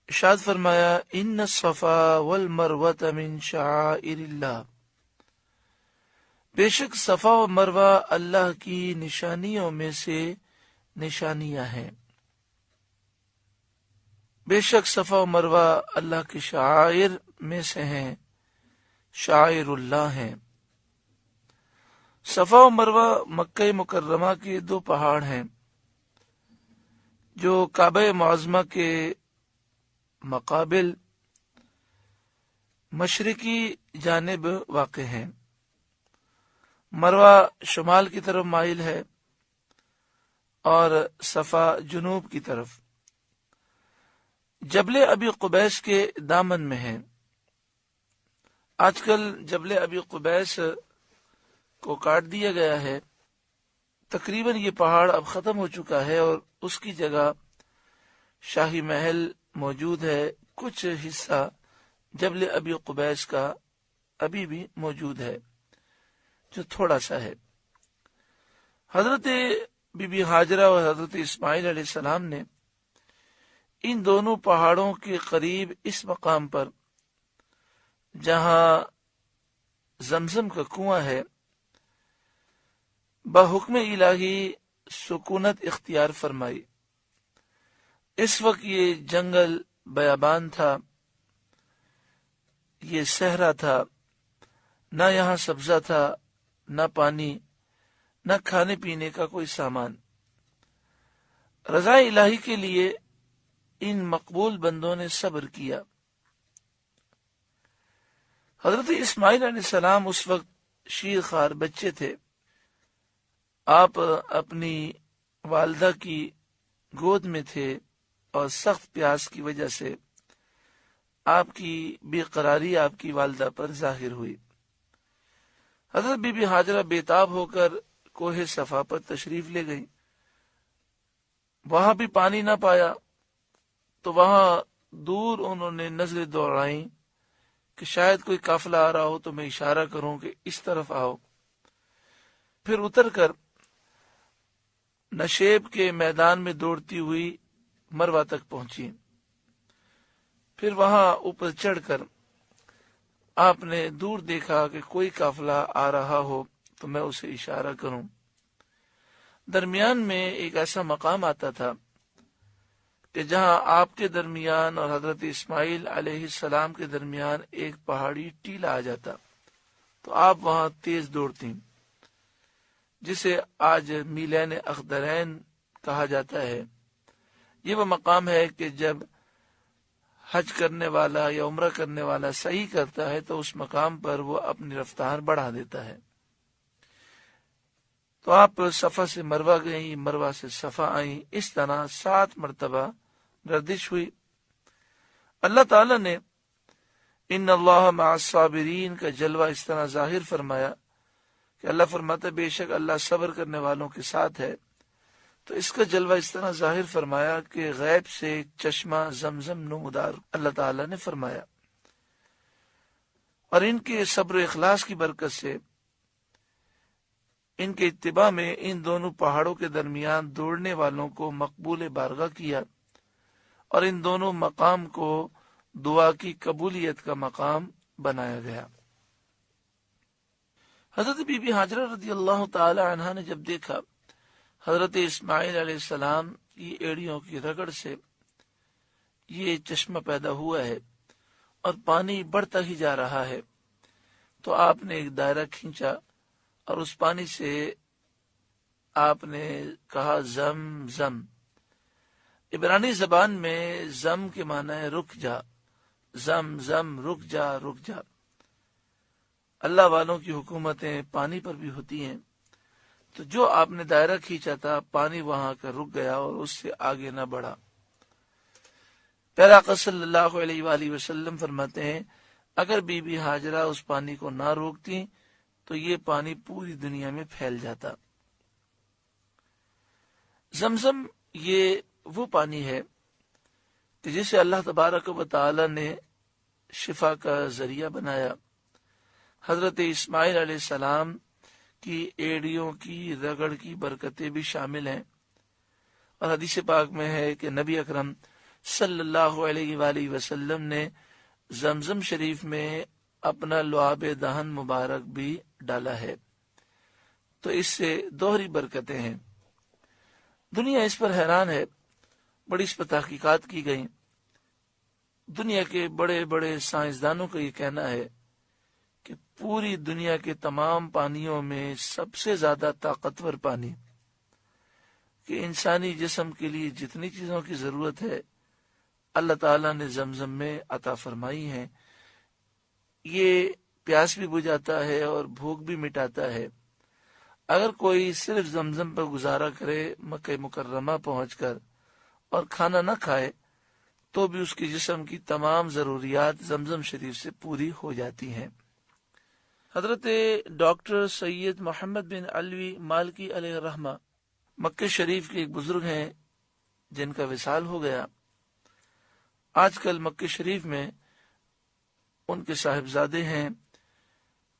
ارشاد فرمایا ان الصفا والمروۃ من شعائر اللہ، بے شک صفا و مروہ اللہ کی نشانیوں میں سے نشانیاں ہیں۔ بے شک صفا و مروہ اللہ کے شعائر میں سے ہیں، شعائر اللہ ہیں۔ صفا و مروہ مکہ مکرمہ کے دو پہاڑ ہیں جو کعبہ معظمہ کے مقابل مشرقی جانب واقع ہیں۔ مروہ شمال کی طرف مائل ہے اور صفا جنوب کی طرف۔ جبل ابی قبیس کے دامن میں ہے۔ آج کل جبل ابی قبیس کو کاٹ دیا گیا ہے، تقریباً یہ پہاڑ اب ختم ہو چکا ہے اور اس کی جگہ شاہی محل موجود ہے۔ کچھ حصہ جبل ابی قبیس کا ابھی بھی موجود ہے جو تھوڑا سا ہے۔ حضرت بی بی ہاجرہ اور حضرت اسماعیل علیہ السلام نے ان دونوں پہاڑوں کے قریب اس مقام پر جہاں زمزم کا کنواں ہے بحکم الہی سکونت اختیار فرمائی۔ اس وقت یہ جنگل بیابان تھا، یہ صحرا تھا، نہ یہاں سبزہ تھا، نہ پانی، نہ کھانے پینے کا کوئی سامان۔ رضا الہی کے لیے ان مقبول بندوں نے صبر کیا۔ حضرت اسماعیل علیہ السلام اس وقت شیر خوار بچے تھے۔ آپ اپنی والدہ کی گود میں تھے اور سخت پیاس کی وجہ سے آپ کی بے قراری آپ کی والدہ پر ظاہر ہوئی۔ حضرت بی بی ہاجرہ بےتاب ہو کر کوہ صفا پر تشریف لے گئیں۔ وہاں بھی پانی نہ پایا تو وہاں دور انہوں نے نظریں دوڑائیں کہ شاید کوئی قافلہ آ رہا ہو تو میں اشارہ کروں کہ اس طرف آؤ۔ پھر اتر کر نشیب کے میدان میں دوڑتی ہوئی مروہ تک پہنچی۔ پھر وہاں اوپر چڑھ کر آپ نے دور دیکھا کہ کوئی قافلہ آ رہا ہو تو میں اسے اشارہ کروں۔ درمیان میں ایک ایسا مقام آتا تھا کہ جہاں آپ کے درمیان اور حضرت اسماعیل علیہ السلام کے درمیان ایک پہاڑی ٹیلا آ جاتا تو آپ وہاں تیز دوڑتیں، جسے آج میلین اخضرین کہا جاتا ہے۔ یہ وہ مقام ہے کہ جب حج کرنے والا یا عمرہ کرنے والا سعی کرتا ہے تو اس مقام پر وہ اپنی رفتار بڑھا دیتا ہے۔ تو آپ صفا سے مروہ گئیں، مروہ سے صفا آئیں، اس طرح 7 مرتبہ گردش ہوئی۔ اللہ تعالی نے ان اللہ مع الصابرین کا جلوہ اس طرح ظاہر فرمایا کہ اللہ فرماتا ہے بے شک اللہ صبر کرنے والوں کے ساتھ ہے۔ تو اس کا جلوہ اس طرح ظاہر فرمایا کہ غیب سے چشمہ زمزم نمودار اللہ تعالی نے فرمایا، اور ان کے صبر و اخلاص کی برکت سے ان کے اتباع میں ان دونوں پہاڑوں کے درمیان دوڑنے والوں کو مقبول بارگاہ کیا، اور ان دونوں مقام کو دعا کی قبولیت کا مقام بنایا گیا۔ حضرت بی بی ہاجرہ رضی اللہ تعالی عنہا نے جب دیکھا حضرت اسماعیل علیہ السلام کی ایڑیوں کی رگڑ سے یہ چشمہ پیدا ہوا ہے اور پانی بڑھتا ہی جا رہا ہے، تو آپ نے ایک دائرہ کھینچا اور اس پانی سے آپ نے کہا زم زم۔ عبرانی زبان میں زم کے معنی ہے رک جا، زم زم رک جا رک جا۔ اللہ والوں کی حکومتیں پانی پر بھی ہوتی ہیں، تو جو آپ نے دائرہ کھینچا تھا پانی وہاں کا رک گیا اور اس سے آگے نہ بڑھا۔ پیارے آقا صلی اللہ علیہ وآلہ وسلم فرماتے ہیں اگر بی بی ہاجرہ اس پانی کو نہ روکتی تو یہ پانی پوری دنیا میں پھیل جاتا۔ زمزم یہ وہ پانی ہے کہ جسے اللہ تبارک و تعالی نے شفا کا ذریعہ بنایا۔ حضرت اسماعیل علیہ السلام کی ایڑیوں کی رگڑ کی برکتیں بھی شامل ہیں، اور حدیث پاک میں ہے کہ نبی اکرم صلی اللہ علیہ وآلہ وسلم نے زمزم شریف میں اپنا لعاب دہن مبارک بھی ڈالا ہے، تو اس سے دوہری برکتیں ہیں۔ دنیا اس پر حیران ہے، بڑی اس پر تحقیقات کی گئی۔ دنیا کے بڑے بڑے سائنسدانوں کا یہ کہنا ہے کہ پوری دنیا کے تمام پانیوں میں سب سے زیادہ طاقتور پانی، کہ انسانی جسم کے لیے جتنی چیزوں کی ضرورت ہے اللہ تعالیٰ نے زمزم میں عطا فرمائی ہیں۔ یہ پیاس بھی بجھاتا ہے اور بھوک بھی مٹاتا ہے۔ اگر کوئی صرف زمزم پر گزارا کرے مکہ مکرمہ پہنچ کر اور کھانا نہ کھائے تو بھی اس کے جسم کی تمام ضروریات زمزم شریف سے پوری ہو جاتی ہیں۔ حضرت ڈاکٹر سید محمد بن علوی مالکی علیہ الرحمہ مکہ شریف کے ایک بزرگ ہیں جن کا وصال ہو گیا۔ آج کل مکہ شریف میں ان کے صاحبزادے ہیں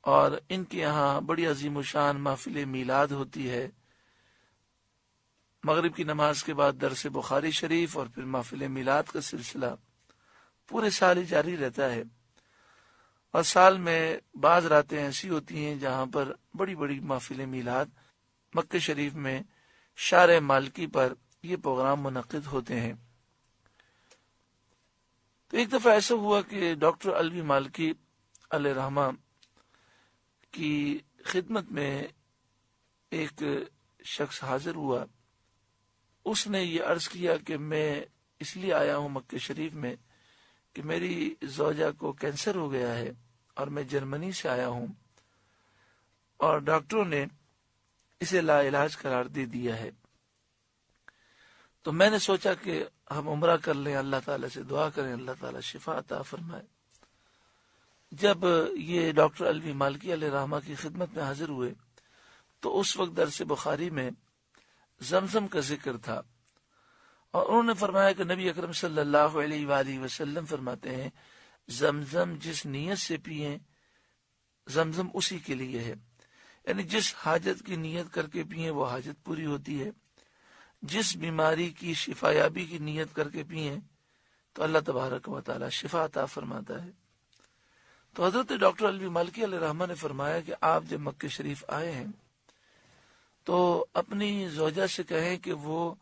اور ان کے یہاں بڑی عظیم الشان محفل میلاد ہوتی ہے۔ مغرب کی نماز کے بعد درس بخاری شریف اور پھر محفل میلاد کا سلسلہ پورے سال ہی جاری رہتا ہے، اور سال میں بعض راتیں ایسی ہوتی ہیں جہاں پر بڑی بڑی محفل میلاد مکہ شریف میں شارع مالکی پر یہ پروگرام منعقد ہوتے ہیں۔ تو ایک دفعہ ایسا ہوا کہ ڈاکٹر علوی مالکی علیہ الرحمہ کی خدمت میں ایک شخص حاضر ہوا۔ اس نے یہ عرض کیا کہ میں اس لیے آیا ہوں مکہ شریف میں کہ میری زوجہ کو کینسر ہو گیا ہے اور میں جرمنی سے آیا ہوں، اور ڈاکٹروں نے اسے لا علاج قرار دے دیا ہے۔ تو میں نے سوچا کہ ہم عمرہ کر لیں، اللہ تعالیٰ سے دعا کریں، اللہ تعالیٰ شفا عطا فرمائے۔ جب یہ ڈاکٹر علوی مالکی علیہ الرحمہ کی خدمت میں حاضر ہوئے تو اس وقت درس بخاری میں زمزم کا ذکر تھا، اور انہوں نے فرمایا کہ نبی اکرم صلی اللہ علیہ وآلہ وسلم فرماتے ہیں زمزم جس نیت سے پیئیں زمزم اسی کے لیے ہے، یعنی جس حاجت کی نیت کر کے پیئیں وہ حاجت پوری ہوتی ہے، جس بیماری کی شفا یابی کی نیت کر کے پیئیں تو اللہ تبارک و تعالی شفا عطا فرماتا ہے۔ تو حضرت ڈاکٹر علوی مالکی علیہ الرحمہ نے فرمایا کہ آپ جب مکہ شریف آئے ہیں تو اپنی زوجہ سے کہیں کہ وہ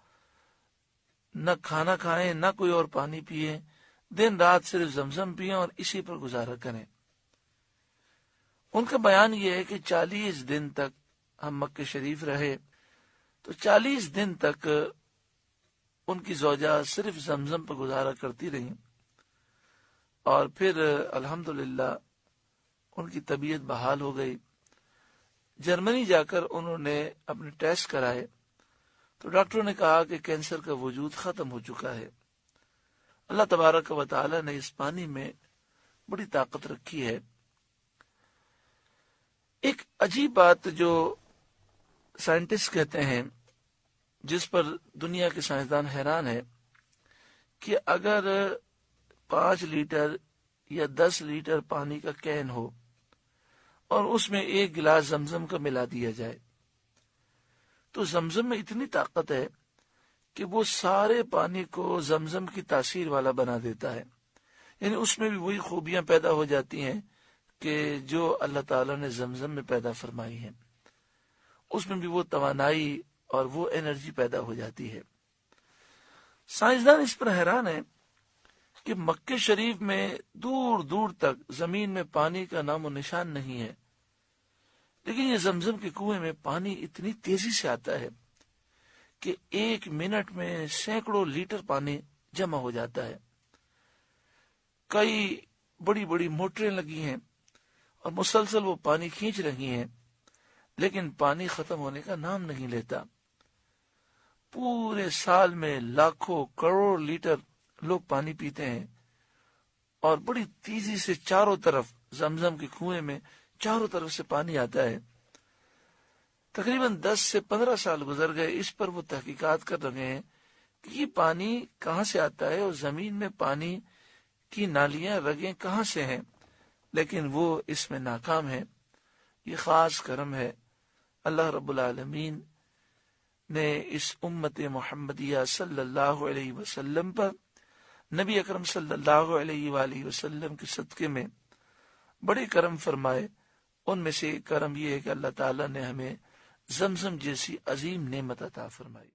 نہ کھانا کھائیں نہ کوئی اور پانی پیئیں، دن رات صرف زمزم پیئیں اور اسی پر گزارا کریں۔ ان کا بیان یہ ہے کہ 40 دن تک ہم مکہ شریف رہے، تو 40 دن تک ان کی زوجہ صرف زمزم پر گزارا کرتی رہی، اور پھر الحمدللہ ان کی طبیعت بحال ہو گئی۔ جرمنی جا کر انہوں نے اپنے ٹیسٹ کرائے تو ڈاکٹروں نے کہا کہ کینسر کا وجود ختم ہو چکا ہے۔ اللہ تبارک و تعالی نے اس پانی میں بڑی طاقت رکھی ہے۔ ایک عجیب بات جو سائنٹسٹ کہتے ہیں، جس پر دنیا کے سائنسدان حیران ہے، کہ اگر 5 لیٹر یا 10 لیٹر پانی کا کین ہو اور اس میں 1 گلاس زمزم کا ملا دیا جائے تو زمزم میں اتنی طاقت ہے کہ وہ سارے پانی کو زمزم کی تاثیر والا بنا دیتا ہے، یعنی اس میں بھی وہی خوبیاں پیدا ہو جاتی ہیں کہ جو اللہ تعالیٰ نے زمزم میں پیدا فرمائی ہیں، اس میں بھی وہ توانائی اور وہ انرجی پیدا ہو جاتی ہے۔ سائنسدان اس پر حیران ہیں کہ مکہ شریف میں دور دور تک زمین میں پانی کا نام و نشان نہیں ہے، لیکن یہ زمزم کے کنویں میں پانی اتنی تیزی سے آتا ہے کہ 1 منٹ میں سینکڑوں لیٹر پانی جمع ہو جاتا ہے۔ کئی بڑی بڑی موٹریں لگی ہیں اور مسلسل وہ پانی کھینچ رہی ہیں، لیکن پانی ختم ہونے کا نام نہیں لیتا۔ پورے سال میں لاکھوں کروڑ لیٹر لوگ پانی پیتے ہیں، اور بڑی تیزی سے چاروں طرف زمزم کے کنویں میں چاروں طرف سے پانی آتا ہے۔ تقریباً 10 سے 15 سال گزر گئے، اس پر وہ تحقیقات کر رہے ہیں کہ یہ پانی کہاں سے آتا ہے اور زمین میں پانی کی نالیاں رگیں کہاں سے ہیں، لیکن وہ اس میں ناکام ہے۔ یہ خاص کرم ہے اللہ رب العالمین نے اس امت محمدیہ صلی اللہ علیہ وسلم پر نبی اکرم صلی اللہ علیہ وآلہ وسلم کے صدقے میں بڑے کرم فرمائے۔ ان میں سے ایک کرم یہ ہے کہ اللہ تعالیٰ نے ہمیں زمزم جیسی عظیم نعمت عطا فرمائی۔